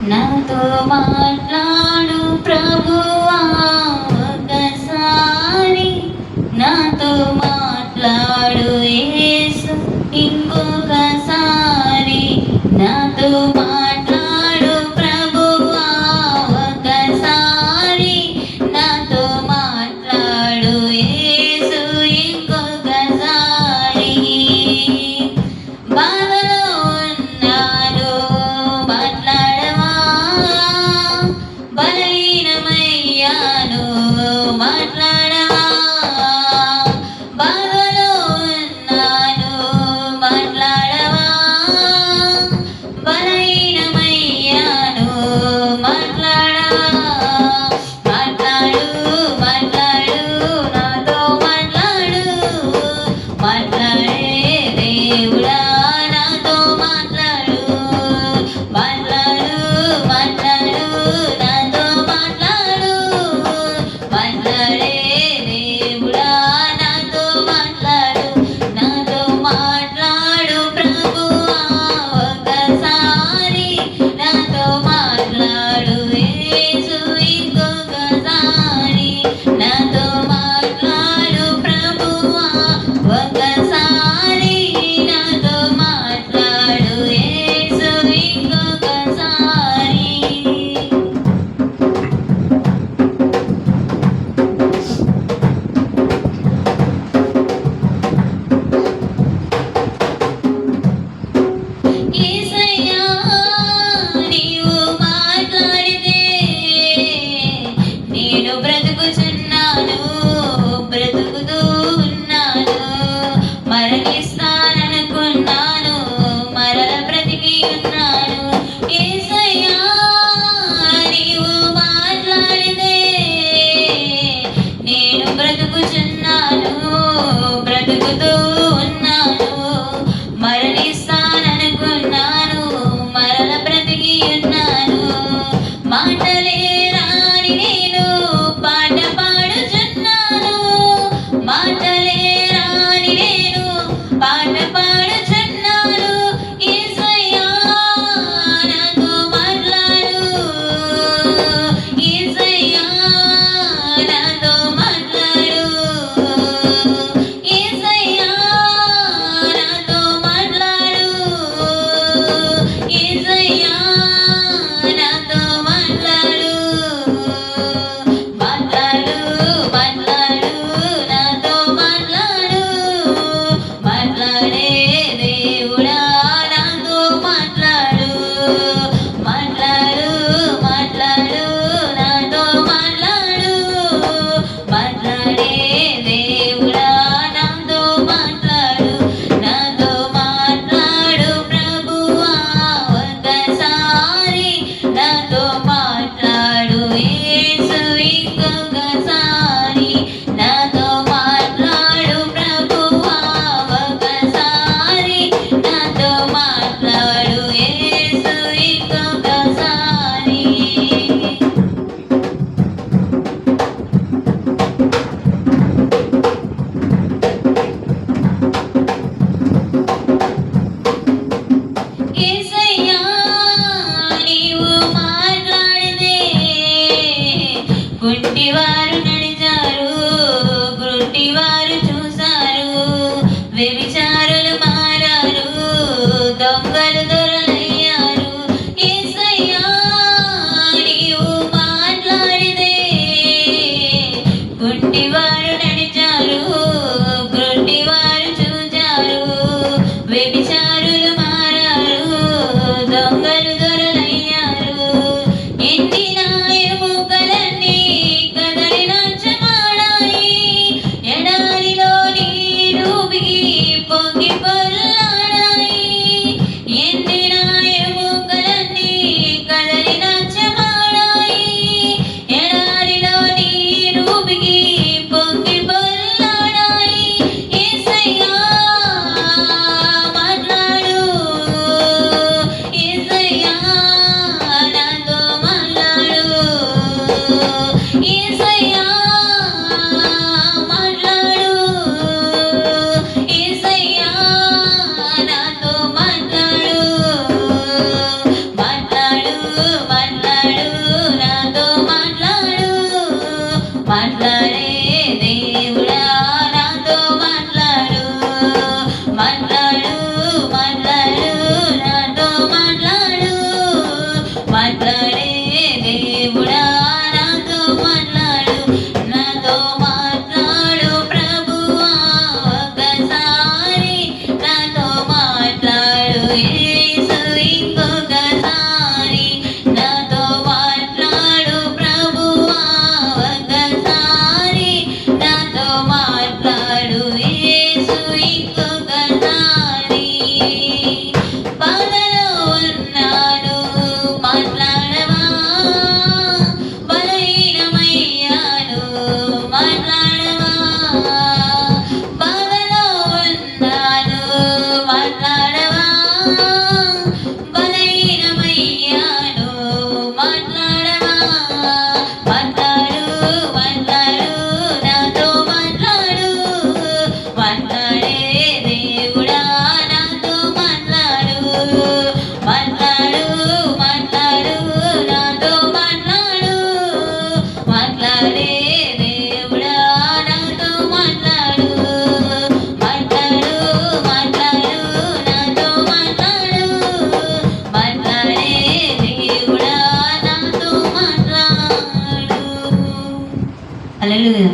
నాతో మాట్లాడు ప్రభువా ఒకసారి, నాతో మాట్లాడు యేసు ఇంకొకసారి, నాతో మాట్లాడు ప్రభువా ఒకసారి, నాతో మాట్లాడు యేసు ఇంకొకసారి. బాధలో ఉన్నాను మాట్లాడవా, బలహీనమయ్యాను మాట్లాడవా, బాధలో ఉన్నాను మాట్లాడవా, బలహీనమయ్యాను మాట్లాడవా. మాట్లాడు మాట్లాడు నాతో మాట్లాడు, మాట్లాడే దేవుడా నాతో మాట్లాడు. మాట్లాడు మాట్లాడు నాతో మాట్లాడు, మాట్లాడే దేవుడా నాతో మాట్లాడు. నాతో మాట్లాడు ప్రభువా ఒకసారి, నాతో మాట్లాడు యేసు ఇంకొకసారి, నాతో మాట్లాడు ప్రభువా ఒకసారి, నాతో మాట్లాడు యేసు ఇంకొకసారి. యేసయ్యా నీవు మాట్లాడితే నేను బ్రతుకుచున్నాను, బ్రతుకుతూ ఉన్నాను. మరణిస్తాననుకున్నాను, మరల బ్రతికి ఉన్నాను. యేసయ్యా నీవు మాట్లాడితే నేను బ్రతుకుచున్నాను, బ్రతుకుతూ ఉన్నాను. మరణిస్తాననుకున్నాను, మరల బ్రతికి ఉన్నాను. మాటలే రాని నేను పాట పాడుచున్నాను, మాటలే రాని నేను పాట పాడుచున్నాను. యేసయ్యా నాతో మాట్లాడు, యేసయ్యా నాతో మాట్లాడు, యేసయ్యా నాతో మాట్లాడు, యేసయ్యా నాతో మాట్లాడు. మాట్లాడు మాట్లాడు నాతో మాట్లాడు, మాట్లాడే దేవుడా నాతో మాట్లాడు. మాట్లాడు మాట్లాడు నాతో మాట్లాడు, మాట్లాడే దేవుడా నాతో మాట్లాడు. నాతో మాట్లాడు ప్రభువా ఒకసారి, నాతో మాట్లాడు యేసు ఇంకొకసారి, నాతో మాట్లాడు ప్రభువా ఒకసారి, నాతో మాట్లాడు యేసు ఇంకొకసారి. యేసయ్యా నీవు మాట్లాడితే కుంటివారు నడిచారు, గుడ్డివారు చూశారు, వ్యభిచారులు మారారు, దొంగలు దొరలయ్యారు. యేసయ్యా నీవు మాట్లాడితే కుంటివారు నడిచారు, గుడ్డివారు చూచారు, వ్యభిచారులు మారారు, దొంగలు దొరలయ్యారు. ఎండిన ఎముకలన్నీ కదలిన మాట్లాడు నాతో మాట్లాడు మాట్లాడే దేవుడా నాతో మాట్లాడు మాట్లాడు మాట్లాడు నాతో మాట్లాడు మాట్లాడే దేవుడా నాతో మాట్లాడు నాతో మాట్లాడు ప్రభువా ఒక్కసారి నాతో మాట్లాడు యేసు ఇంకొకసారి నాతో మాట్లాడు ప్రభువా ఒక్కసారి నాతో మాట్లాడు యేసు ఇంకొకసారి బాధలో ఉన్నాను మాట్లాడవా బలహీనమయ్యాను మాట్లాడవా బాధలో ఉన్నాను మాట్లాడవా బలహీనమయ్యాను మాట్లాడవా మాట్లాడు మాట్లాడు నాతో మాట్లాడు మాట్లాడే దేవుడా నాతో మాట్లాడు మాట్లాడు మాట్లాడు నాతో మాట్లాడు మాట్లాడే దేవుడా నాతో మాట్లాడు మాట్లాడు మాట్లాడు నాతో మాట్లాడు మాట్లాడే దేవుడా నాతో మాట్లాడు హల్లెలూయా.